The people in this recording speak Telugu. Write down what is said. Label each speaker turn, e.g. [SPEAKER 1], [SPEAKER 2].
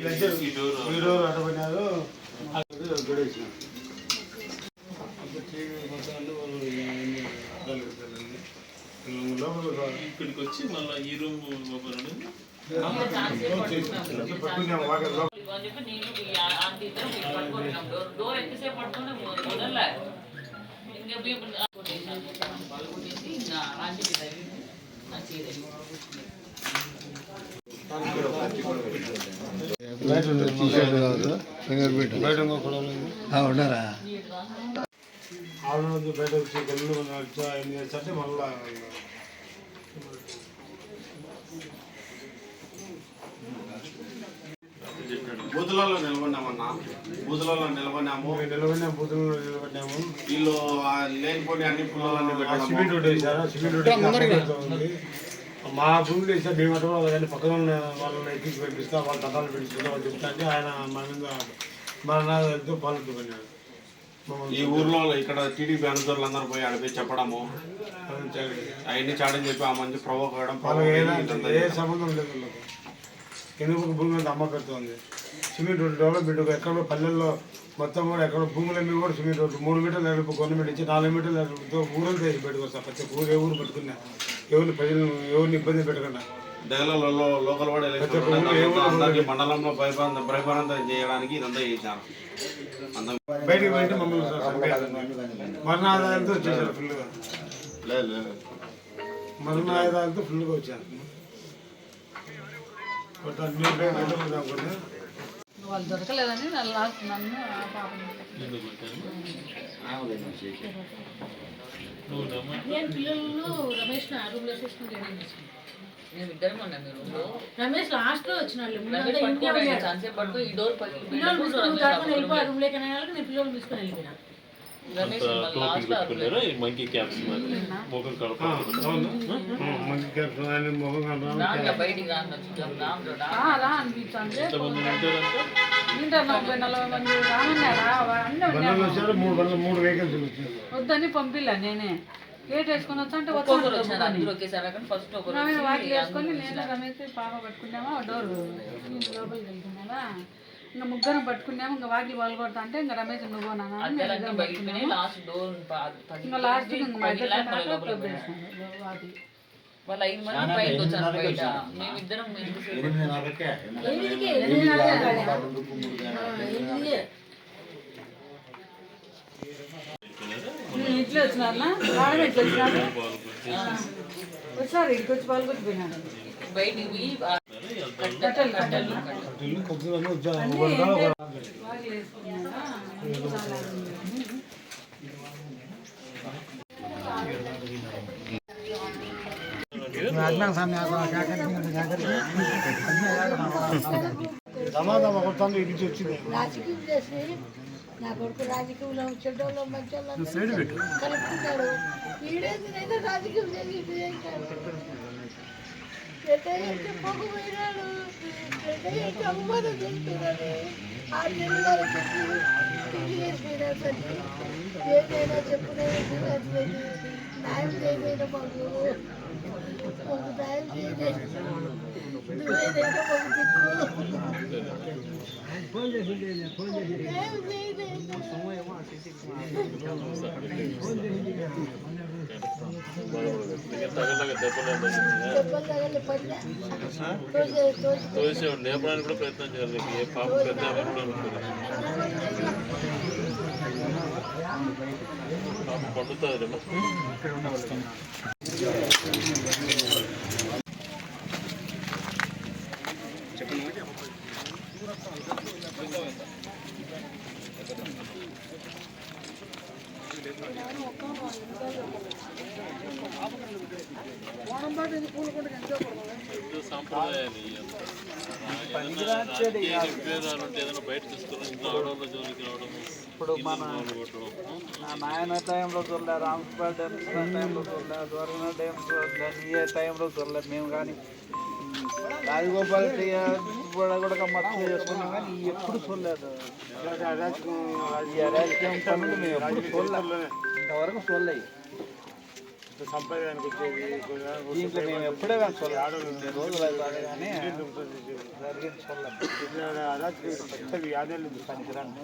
[SPEAKER 1] ఇక్కడికి వచ్చి మళ్ళీ ఈ రూమ్ డోర్ ఎంతసేపు పడుతుండే వదలలే ఇంకా
[SPEAKER 2] ఉన్నారా
[SPEAKER 3] ఆవిడ బయట వచ్చి గల్లు ఎన్ని చేస్తే మళ్ళా
[SPEAKER 4] బూతులలో నిలబడినామన్నా బూతులలో నిలబడినాము వీళ్ళు లేనిపోయి అన్ని పుల్లలన్నీ
[SPEAKER 3] సిమెంట్ రోడ్ వేసారా సిమెంట్ రోడ్ మా భూమిలో వేసారు మేము అటువంటి పక్కన ఉన్న వాళ్ళని ఎక్కించి పెట్టిస్తా వాళ్ళ తటాలు పెట్టిస్తా వాళ్ళు చెప్తా అంటే ఆయన మన నాతో పాలతో పడినాడు.
[SPEAKER 4] ఈ ఊర్లో ఇక్కడ టీడీపీ అనుచరులు అందరూ పోయి అడిగి చెప్పడము అవన్నీ చాడని చెప్పి ఆ మంచి ప్రవోక్ అవ్వడం
[SPEAKER 3] ఏ సంబంధం లేదు. ఎందుకు భూమి అంతా అమ్మ పెడుతుంది. సిమెంట్ రోడ్డు డెవలప్మెంట్ ఎక్కడో పల్లెల్లో మొత్తం కూడా ఎక్కడ భూములన్నీ కూడా సిమెంట్ రోడ్డు 3 మీటర్లు నడుపు గవర్నమెంట్ ఇచ్చి 4 మీటర్లు నడుపుతో ఊరంతా వేసి పెట్టుకొస్తారు. ప్రతి ఊరు ఏ ఊరు పెట్టుకున్నా ఎవరిని ప్రజలను ఎవరిని ఇబ్బంది పెట్టకుండా
[SPEAKER 4] దగ్గరలో లోకల్ వాడు మండలంలో భయపరంతం చేయడానికి ఇదంతా చేశారు.
[SPEAKER 3] బయటికి పోయింటే మమ్మల్ని మరణ ఆదాయంతో వచ్చేసారు. ఫుల్గా మరణ ఆదాయంతో ఫుల్గా వచ్చారు.
[SPEAKER 5] వాళ్ళు దొరకలేదని నన్ను నేను పిల్లలు రమేష్ రూమ్ లో చూసుకుంటే రమేష్ లాస్ట్ లో వచ్చిన రూమ్ లోకి నేను పిల్లలు తీసుకొని వెళ్ళిపోయినా.
[SPEAKER 1] మంకీ క్యాప్స్ మొగం
[SPEAKER 5] వద్దని పంపిలా నేనే గేట్ వేసుకొని వచ్చా అంటే వాటికి వేసుకొని నేను రమేష్ పాప పట్టుకున్నామా డోర్ లోపలికి వెళ్తున్నావా ఇంకా ముగ్గురం పట్టుకున్నాము. ఇంకా వాకిలి వాళ్ళు కొడతా అంటే ఇంకా రమేష్ నువ్వు ఇంకా లాస్ట్
[SPEAKER 6] వాళ్ళు 5 మంది బయటకు వచ్చారు. బయట మేమిద్దరం
[SPEAKER 5] ఇట్లా వచ్చినారా రావడం ఇట్లా వచ్చినారు వచ్చారు ఇక్కడికి వచ్చి వాళ్ళు కొట్టిపోయినారు.
[SPEAKER 6] బయటికి
[SPEAKER 3] వచ్చింది.
[SPEAKER 7] నా కొడుకు రాజకీయంలో చెడ్డోళ్ళు మంచి కలుపుకున్నాడు. ఈడేదినైనా రాజకీయం చేసి పొగు పోయినాడు. అవమానం చేస్తున్నాడు. 6 నెలలు చేసిపోయినాడు. ఏదైనా చెప్పుకునేది న్యాయం చేయలేదు. మాకు న్యాయం చేయలేదు. నువ్వేదైనా మాకు దిక్కు
[SPEAKER 1] నేపడానికి కూడా ప్రయత్నం చేయాలి. ఏ పాప పెద్ద పాప పండుతుంది. సాంప్రదాయాలు ఏదైనా బయట తీసుకుని ఇంట్లో ఆడవాళ్ళ జోలికి రావడం.
[SPEAKER 2] ఇప్పుడు మన నాయన టైంలో చూడలే, రామస్పేట టైంలో చూడలే, ద్వారకా టైంలో చూడలే, ఏ టైంలో చూడలేదు మేము. కానీ రాజగోపాల్ కూడా మచ్చ చేసుకున్నాం కానీ ఎప్పుడు చూడలేదు. ఈ అరాజకీయం పనులు మేము ఎప్పుడు చూడలేదు, ఇంతవరకు చూడలేదు.
[SPEAKER 3] సంపాదనకు వచ్చేది
[SPEAKER 2] దీంట్లో మేము ఎప్పుడే కానీ చూడలేదు రోజులు అవుతుంది కానీ జరిగింది చూడలేదు
[SPEAKER 3] అలా పెద్దవి యాదేళ్ళు పనికిరాను